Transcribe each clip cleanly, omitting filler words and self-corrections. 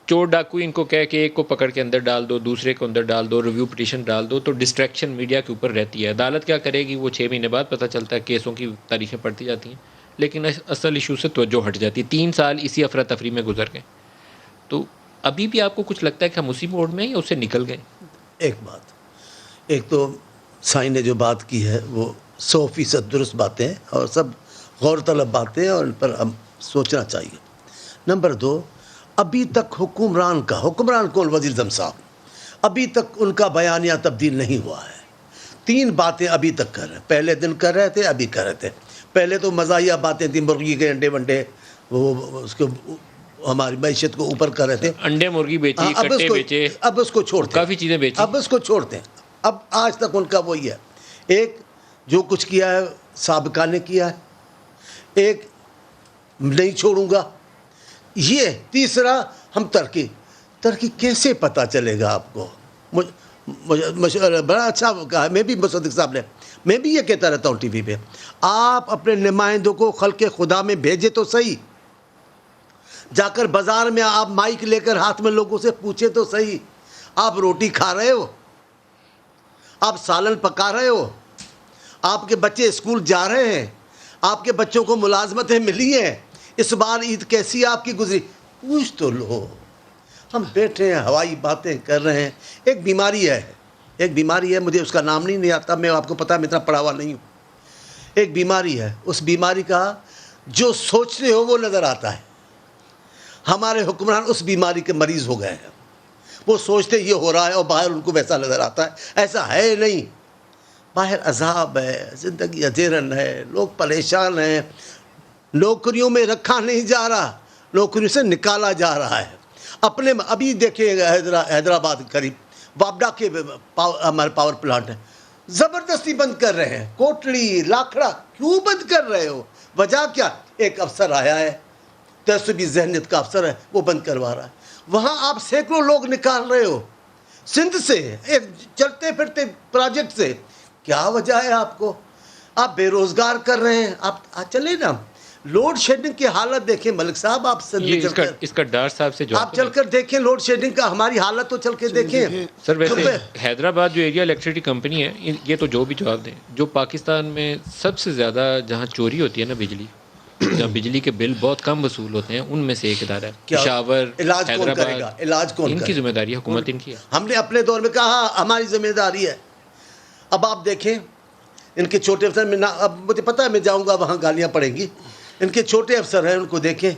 चोर डाकू इनको कह के एक को पकड़ के अंदर डाल दो, दूसरे को अंदर डाल दो, रिव्यू पिटीशन डाल दो, तो डिस्ट्रैक्शन मीडिया के ऊपर रहती है। अदालत क्या करेगी, वो 6 महीने बाद पता चलता है, केसों की तारीखें पड़ती जाती हैं, लेकिन असल इशू से तवज्जो हट जाती है। 3 साल इसी अफरा तफरी में गुजर गए। तो अभी भी आपको कुछ लगता है कि हम उसी मोड में हैं या उससे निकल गए? एक बात, एक तो साईं ने जो बात की है वो 100% दुरुस्त बातें हैं और सब गौरतलब बातें हैं और इन पर हम सोचना चाहिए। नंबर 2, अभी तक हुक्मरान कौन, वज़ीर आज़म साहब, अभी तक उनका बयानिया तब्दील नहीं हुआ है। 3 बातें अभी तक कर रहे हैं, पहले दिन कर रहे थे, अभी कर रहे थे। पहले तो मज़ाहिया बातें थी, मुर्गी के अंडे वंडे, वो उसको हमारी मैशत को ऊपर कर रहे थे। अंडे मुर्गी बेची, कट्टे बेचे, अब उसको छोड़ते, काफ़ी चीज़ें बेची, अब उसको छोड़ते हैं। अब आज तक उनका वही है, एक जो कुछ किया है साबिका ने किया है, एक नहीं छोड़ूंगा, ये तीसरा हम तरक्की कैसे पता चलेगा आपको? मुझे बड़ा अच्छा कहा, मैं भी मुसद्दिक साहब ने, मैं भी ये कहता रहता हूँ टीवी पे, आप अपने नुमाइंदों को खल्क़े खुदा में भेजे तो सही, जाकर बाजार में आप माइक लेकर हाथ में लोगों से पूछे तो सही, आप रोटी खा रहे हो, आप सालन पका रहे हो, आपके बच्चे स्कूल जा रहे हैं, आपके बच्चों को मुलाजमतें मिली हैं, इस बार ईद कैसी आपकी गुजरी, पूछ तो लो। हम बैठे हैं हवाई बातें कर रहे हैं। एक बीमारी है, मुझे उसका नाम नहीं आता, मैं आपको पता है मैं इतना पढ़ा हुआ नहीं हूँ। एक बीमारी है, उस बीमारी का जो सोचते हो वो नज़र आता है। हमारे हुक्मरान उस बीमारी के मरीज़ हो गए हैं, वो सोचते ये हो रहा है और बाहर उनको वैसा नज़र आता है। ऐसा है नहीं, बाहर अजाब है, ज़िंदगी अजेरन है, लोग परेशान हैं, नौकरियों में रखा नहीं जा रहा, नौकरियों से निकाला जा रहा है। अपने अभी देखिए हैदराबाद करीब वापडा के हमारे पावर प्लांट है, ज़बरदस्ती बंद कर रहे हैं। कोटली लाखड़ा क्यों बंद कर रहे हो, वजह क्या? एक अफसर आया है, तहसीबी जहनीत का अफसर है, वो बंद करवा रहा है। वहाँ आप सैकड़ों लोग निकाल रहे हो सिंध से, एक चलते फिरते प्रोजेक्ट से, क्या वजह है आपको? आप बेरोजगार कर रहे हैं। आप चले ना, लोड शेडिंग की हालत देखें मलिक साहब, आप इसका डार साहब से जो आप चलकर देखें लोड शेडिंग का, हमारी हालत तो चल के देखें। सर वैसे हैदराबाद जो एरिया इलेक्ट्रिसिटी कंपनी है, ये तो जो भी जवाब दें, जो पाकिस्तान में सबसे ज़्यादा जहाँ चोरी होती है ना बिजली, जहाँ बिजली के बिल बहुत कम वसूल होते हैं, उनमें से एक इदारा है पेशावर, हैदराबाद। इलाज कौन इनकी जिम्मेदारी है, हुकूमत इनकी है। हमने अपने दौर में कहा हमारी जिम्मेदारी है। अब आप देखें इनके छोटे अफसर में ना, अब मुझे पता है मैं जाऊंगा वहाँ गालियाँ पड़ेंगी, इनके छोटे अफसर हैं, उनको देखें,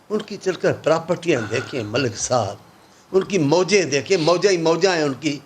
उनकी चलकर प्रॉपर्टियाँ देखें मलिक साहब, उनकी मौजें देखें, मौजा ही मौजा हैं उनकी।